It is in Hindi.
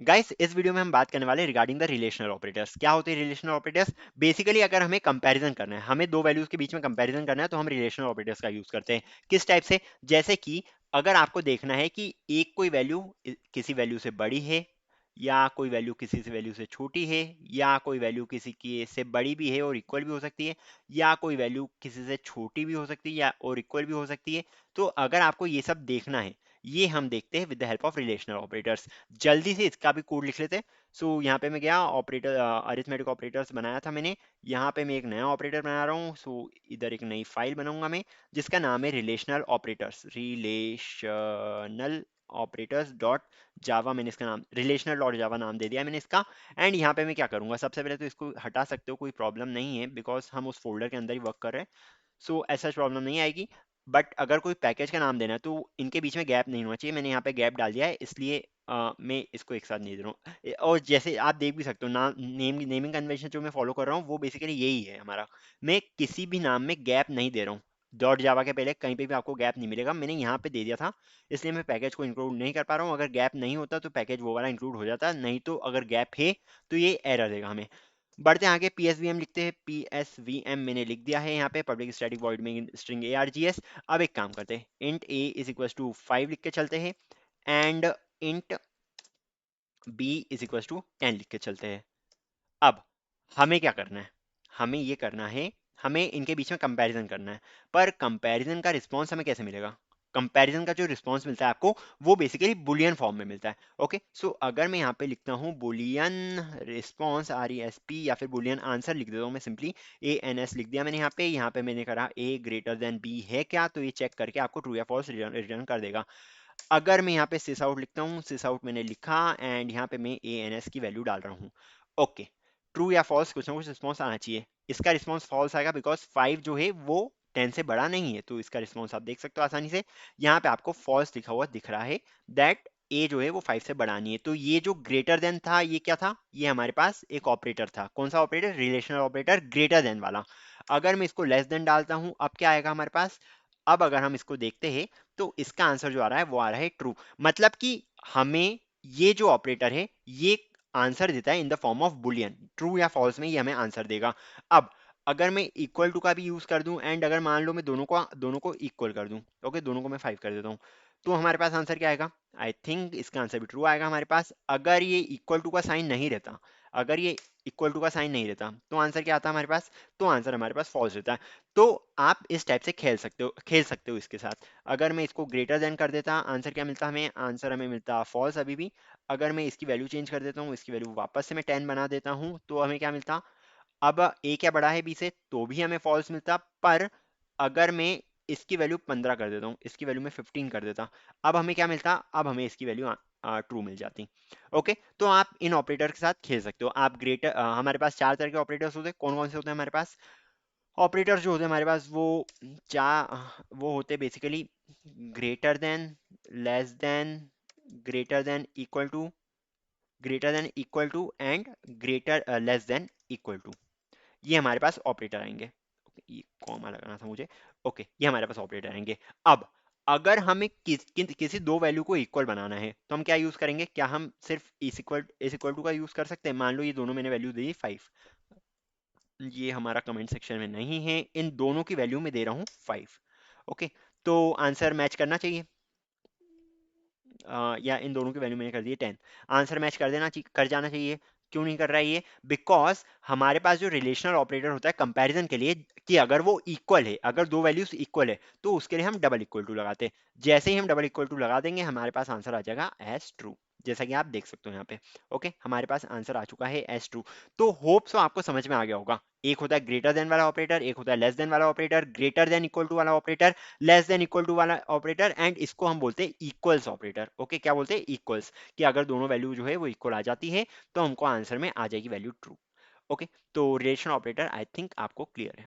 गाइस इस वीडियो में हम बात करने वाले रिगार्डिंग द रिलेशनल ऑपरेटर्स। क्या होते हैं रिलेशनल ऑपरेटर्स? बेसिकली अगर हमें कंपैरिजन करना है, हमें दो वैल्यूज के बीच में कंपैरिजन करना है, तो हम रिलेशनल ऑपरेटर्स का यूज करते हैं। किस टाइप से? जैसे कि अगर आपको देखना है कि एक कोई वैल्यू किसी वैल्यू से बड़ी है, या कोई वैल्यू किसी से वैल्यू से छोटी है, या कोई वैल्यू किसी की से बड़ी भी है और इक्वल भी हो सकती है, या कोई वैल्यू किसी से छोटी भी हो सकती है या और इक्वल भी हो सकती है। तो अगर आपको ये सब देखना है, ये हम देखते हैं with the help of relational operators. जल्दी से इसका भी कोड लिख लेते हैं। सो यहाँ पे मैं गया ऑपरेटर, अरिथमेटिक ऑपरेटर्स बनाया था मैंने। यहाँ पे मैं एक नया ऑपरेटर बना रहा हूँ। सो इधर एक नई फाइल बनाऊंगा मैं, जिसका नाम है relational operators, relational operators dot जावा। मैंने इसका नाम रिलेशनल डॉट जावा नाम दे दिया मैंने इसका। एंड यहाँ पे मैं क्या करूंगा, सबसे पहले तो इसको हटा सकते हो, कोई प्रॉब्लम नहीं है, बिकॉज हम उस फोल्डर के अंदर ही वर्क कर रहे हैं। सो ऐसा प्रॉब्लम नहीं आएगी। बट अगर कोई पैकेज का नाम देना है तो इनके बीच में गैप नहीं होना चाहिए। मैंने यहाँ पे गैप डाल दिया है, इसलिए मैं इसको एक साथ नहीं दे रहा हूँ। और जैसे आप देख भी सकते हो, नाम नेमिंग कन्वेंशन जो मैं फॉलो कर रहा हूँ वो बेसिकली यही है हमारा। मैं किसी भी नाम में गैप नहीं दे रहा हूँ। डॉट जावा के पहले कहीं पे भी आपको गैप नहीं मिलेगा, मैंने यहाँ पे दे दिया था, इसलिए मैं पैकेज को इंक्लूड नहीं कर पा रहा हूँ। अगर गैप नहीं होता तो पैकेज वो वाला इंक्लूड हो जाता, नहीं तो अगर गैप है तो ये एरर देगा हमें। बढ़ते हैं आगे, पीएसवीएम लिखते हैं। पीएसवीएम मैंने लिख दिया है यहाँ पे, public static void main string args। अब एक काम करते हैं, int a is equal to 5 लिख के चलते हैं, and int b is equal to 10 लिख के चलते हैं। अब हमें क्या करना है? हमें ये करना है, हमें इनके बीच में कंपैरिजन करना है। पर कंपैरिजन का रिस्पॉन्स हमें कैसे मिलेगा? कंपैरिजन का जो रिस्पॉन्स मिलता है आपको, वो बेसिकली बुलियन फॉर्म में मिलता है। ओके, सो अगर मैं यहाँ पे लिखता हूँ बुलियन रिस्पॉन्स, RESP, या फिर बुलियन आंसर लिख देता हूँ मैं, सिंपली ANS लिख दिया मैंने यहाँ पे मैंने करा A ग्रेटर देन B है क्या, तो ये चेक करके आपको ट्रू या फॉल्स रिटर्न कर देगा। अगर मैं यहाँ पे सिस आउट लिखता हूँ, सिस आउट मैंने लिखा, एंड यहाँ पे मैं ANS की वैल्यू डाल रहा हूँ। ओके, ट्रू या फॉल्स कुछ ना कुछ रिस्पॉन्स आना चाहिए। इसका रिस्पॉन्स फॉल्स आएगा, बिकॉज 5 जो है वो 10 से बड़ा नहीं है, तो इसका रिस्पॉन्स आप देख सकते हो आसानी से। यहाँ पे आपको फॉल्स लिखा हुआ दिख रहा है, दैट ए जो है वो 5 से बड़ा नहीं है। तो ये जो ग्रेटर देन था, ये क्या था? ये हमारे पास एक ऑपरेटर था। कौन सा operator? Relational operator, greater then वाला। अगर मैं इसको लेस देन डालता हूं, अब क्या आएगा हमारे पास? अब अगर हम इसको देखते हैं, तो इसका आंसर जो आ रहा है वो आ रहा है ट्रू। मतलब कि हमें ये जो ऑपरेटर है, ये आंसर देता है in the form of Boolean. True या फॉल्स में ये हमें आंसर देगा। अब अगर मैं इक्वल टू का भी यूज कर दूं, एंड अगर मान लो मैं दोनों को इक्वल कर दूं, ओके, दोनों को मैं 5 कर देता हूं, तो हमारे पास आंसर क्या आएगा? आई थिंक इसका आंसर भी ट्रू आएगा हमारे पास। अगर ये इक्वल टू का साइन नहीं रहता, अगर ये इक्वल टू का साइन नहीं रहता, तो आंसर क्या आता हमारे पास? तो आंसर हमारे पास फॉल्स रहता है। तो आप इस टाइप से खेल सकते हो इसके साथ। अगर मैं इसको ग्रेटर देन कर देता, आंसर क्या मिलता हमें? आंसर हमें मिलता फॉल्स अभी भी। अगर मैं इसकी वैल्यू चेंज कर देता हूँ, इसकी वैल्यू वापस से मैं 10 बना देता हूँ, तो हमें क्या मिलता? अब ए क्या बड़ा है बी से, तो भी हमें फॉल्स मिलता। पर अगर मैं इसकी वैल्यू 15 कर देता हूँ, इसकी वैल्यू मैं 15 कर देता, अब हमें क्या मिलता? अब हमें इसकी वैल्यू ट्रू मिल जाती। ओके, तो आप इन ऑपरेटर के साथ खेल सकते हो। आप ग्रेटर, हमारे पास चार तरह के ऑपरेटर्स होते हैं। कौन कौन से होते हैं हमारे पास? ऑपरेटर्स जो होते हैं हमारे पास, वो होते हैं basically greater than, less than, greater than equal to, greater than equal to, and greater less than equal to. ये हमारे पास ऑपरेटर आएंगे। ये कॉमा लगाना था मुझे। ओके, ये हमारे पास ऑपरेटर आएंगे। अब अगर हमें किसी दो वैल्यू को इक्वल बनाना है, तो हम क्या यूज करेंगे? क्या हम सिर्फ इस इक्वल टू का यूज कर सकते हैं? मान लो ये दोनों मैंने वैल्यू दी 5, ये हमारा कमेंट सेक्शन में नहीं है, इन दोनों की वैल्यू में दे रहा हूँ 5। ओके, तो आंसर मैच करना चाहिए। या इन दोनों की वैल्यू मैंने कर दी है 10, आंसर मैच कर जाना चाहिए। क्यों नहीं कर रहा है ये? बिकॉज हमारे पास जो रिलेशनल ऑपरेटर होता है कंपैरिजन के लिए, कि अगर वो इक्वल है, अगर दो वैल्यूज इक्वल है, तो उसके लिए हम डबल इक्वल टू लगाते हैं। जैसे ही हम डबल इक्वल टू लगा देंगे, हमारे पास आंसर आ जाएगा एज ट्रू, जैसा कि आप देख सकते हो यहाँ पे। ओके, हमारे पास आंसर आ चुका है एज ट्रू। तो होप सो आपको समझ में आ गया होगा। एक होता है ग्रेटर देन वाला ऑपरेटर, एक होता है लेस देन वाला operator, greater than equal to वाला operator, less than equal to वाला ऑपरेटर, एंड इसको हम बोलते हैं इक्वल्स ऑपरेटर। ओके, क्या बोलते हैं? इक्वल्स। कि अगर दोनों वैल्यू जो है वो इक्वल आ जाती है, तो हमको आंसर में आ जाएगी वैल्यू ट्रू। ओके, तो रिलेशन ऑपरेटर आई थिंक आपको क्लियर है।